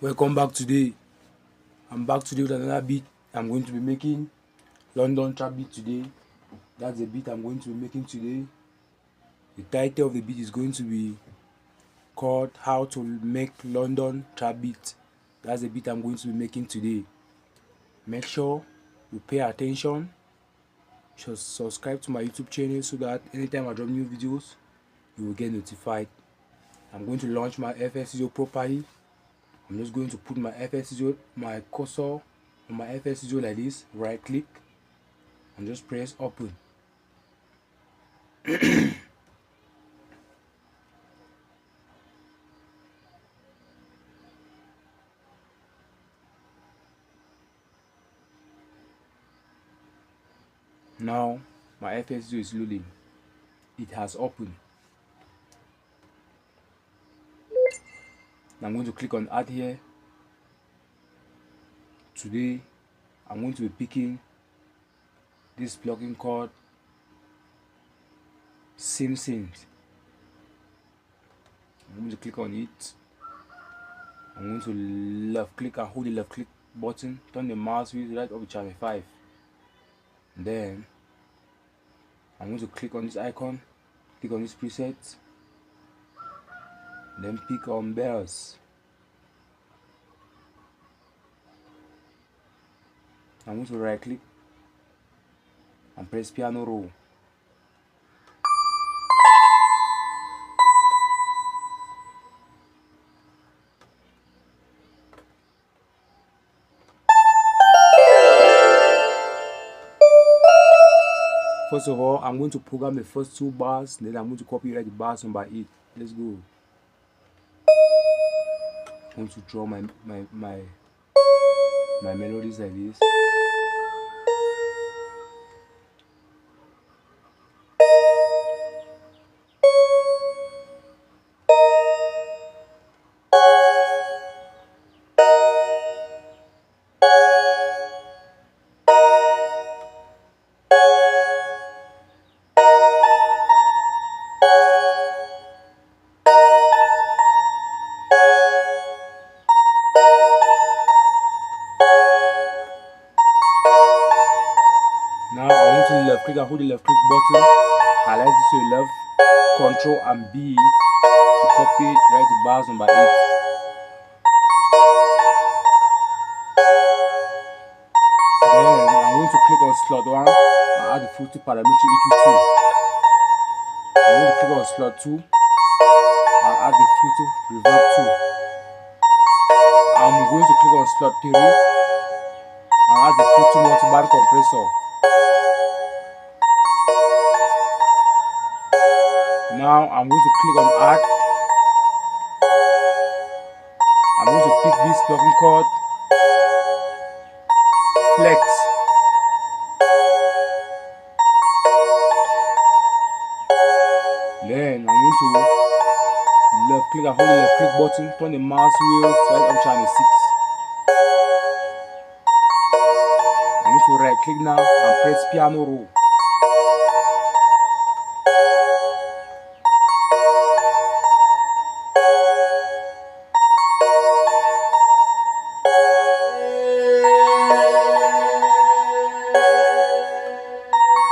Welcome back today. I'm back today with another beat. I'm going to be making London trap beat today. That's the beat I'm going to be making today. The title of the beat is going to be called How to Make London Trap Beat. That's the beat I'm going to be making today. Make sure you pay attention. Just subscribe to my YouTube channel so that anytime I drop new videos, you will get notified. I'm going to launch my FL Studio properly. I'm just going to put my FL Studio, my cursor on my FL Studio like this, right click, and just press open. Now my FL Studio is loading. It has opened. I'm going to click on add here. Today I'm going to be picking this plugin called Simpsons. I'm going to click on it. I'm going to left click and hold the left click button, turn the mouse wheel right up to channel 5. Then I'm going to click on this icon, click on this preset, then pick on bells. I'm going to right click and press piano roll. First of all, I'm going to program the first 2 bars, then I'm going to copyright the bars number 8. Let's go. I'm going to draw my melodies like this. Now I want to left click and hold the left click button, highlight this to the left, Control and B to copy right the bars number 8. Then I'm going to click on slot 1 and add the filter parametric EQ2. I'm going to click on slot 2 and add the filter reverb 2. I'm going to click on slot 3 and add the filter multiband compressor. Now I'm going to click on add. I'm going to pick this plugin called Flex. Then I'm going to left click and hold the left click button, turn the mouse wheels right up channel 6. I'm going to right click now and press piano roll.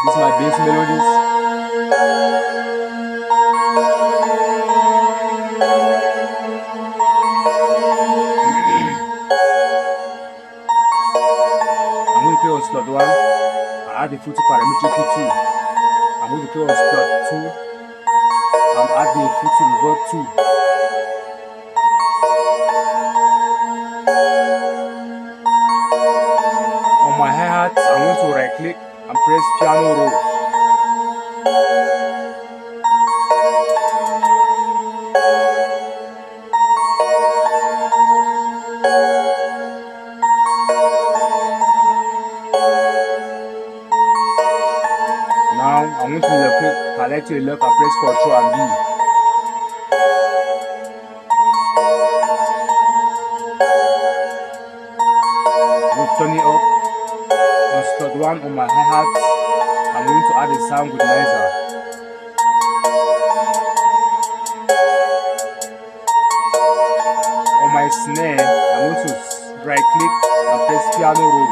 This is my bass melodies. I'm going to click on slot 1 and add the filter parametric EQ2. I'm going to click on slot 2 and add the filter reverb 2. On my hi-hat, I'm going to right click and press piano roll. Now I'm going to left click, highlight to the left and press Ctrl and B. I'm going to turn it up. On slot 1 on my hi-hat, I'm going to add a sound goodnizer. On my my snare, I'm going to right click and press piano roll.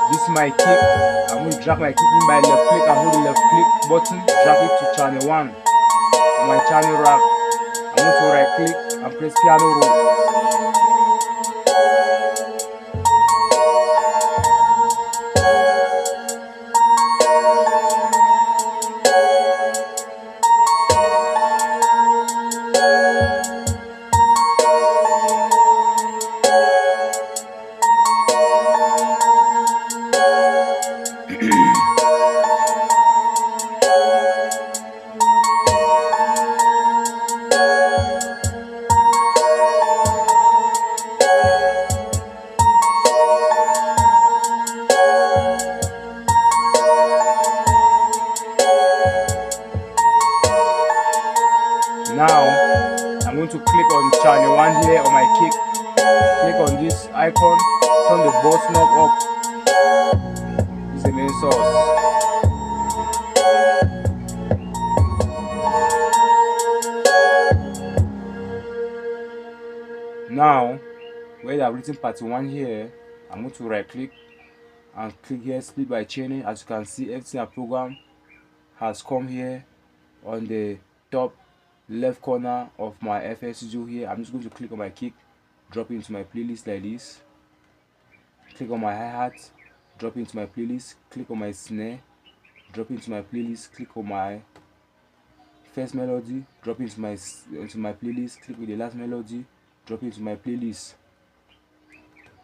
This is my kick. I'm going to drag my kick in by left click and hold the left click button, drag it to channel 1 on my channel rack. I'm going to right click and press piano roll. Now, I'm going to click on channel 1 here on my kick. Click on this icon, turn the boss knob up. This is the main source. Now, where I've written part 1 here, I'm going to right click and click here split by chaining. As you can see, everything I program has come here on the top left corner of my FL Studio here. I'm just going to click on my kick, drop it into my playlist like this. Click on my hi-hat, drop it into my playlist. Click on my snare, drop it into my playlist. Click on my first melody, drop it into my playlist. Click with the last melody, drop it into my playlist.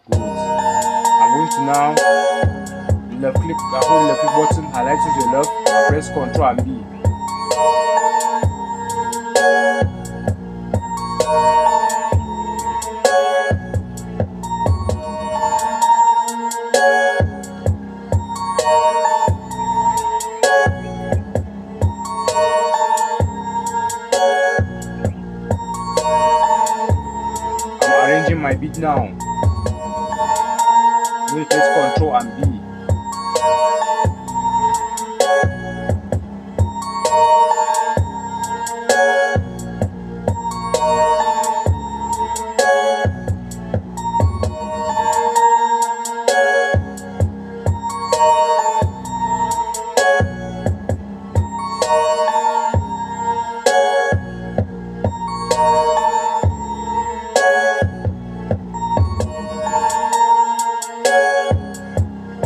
Good. I'm going to now left click, I hold the left click button, highlight to the left, I press Ctrl and B. I'm arranging my beat now. We press Ctrl and B.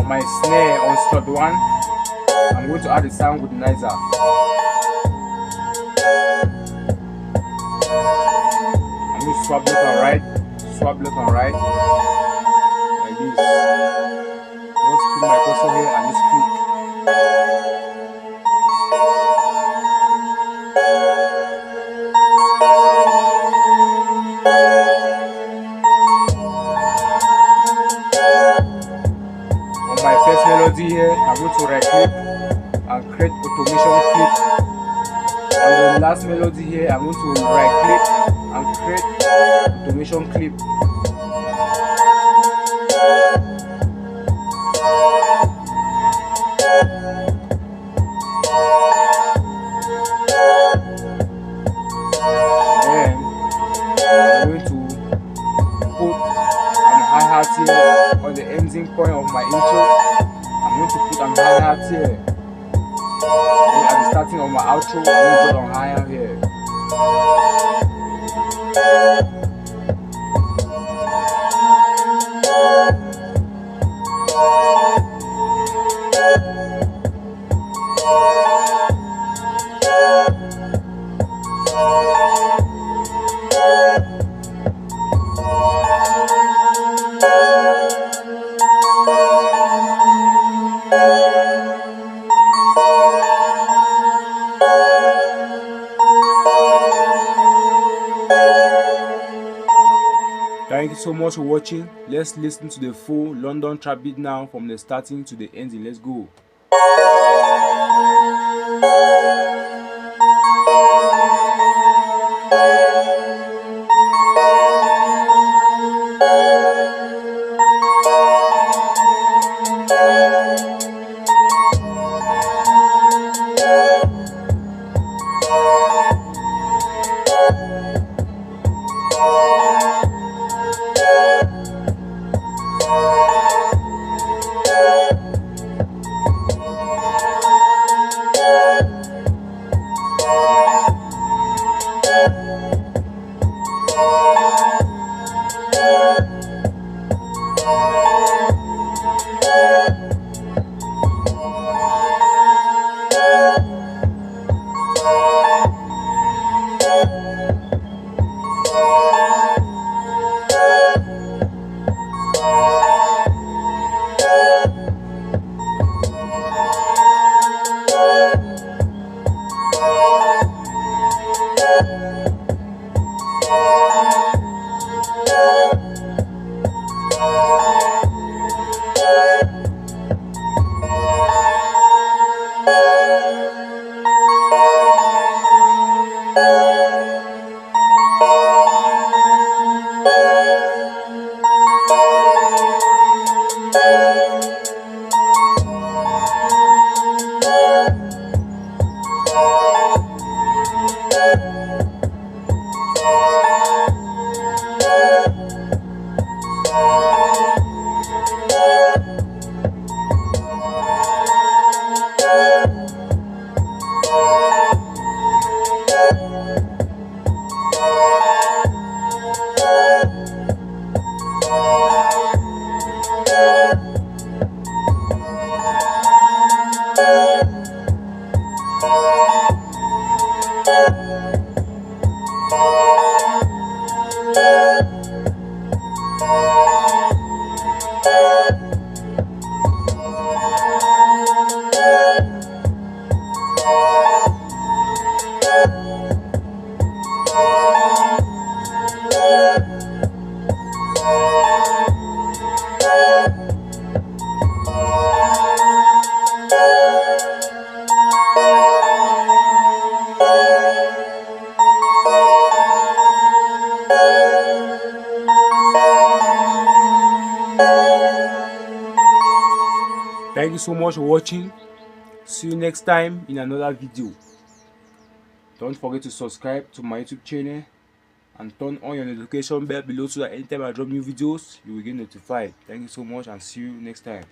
My snare on slot 1, I'm going to add a sound goodnizer. I'm going to swap left and right, swap left and right, like this. Just put my cursor here and just click. My first melody here, I'm going to right click and create automation clip. On the last melody here, I'm going to right click and create automation clip. Then I'm going to put an hi-hat here on the ending point of my intro. I'm going to put an hi-hat here. Then at the starting of my outro, I'm going to put on hi-hat here. much for watching. Let's listen to the full London trap beat now from the starting to the ending. Let's go. Thank you so much for watching. See you next time in another video. Don't forget to subscribe to my YouTube channel and turn on your notification bell below so that anytime I drop new videos you will get notified. Thank you so much and see you next time.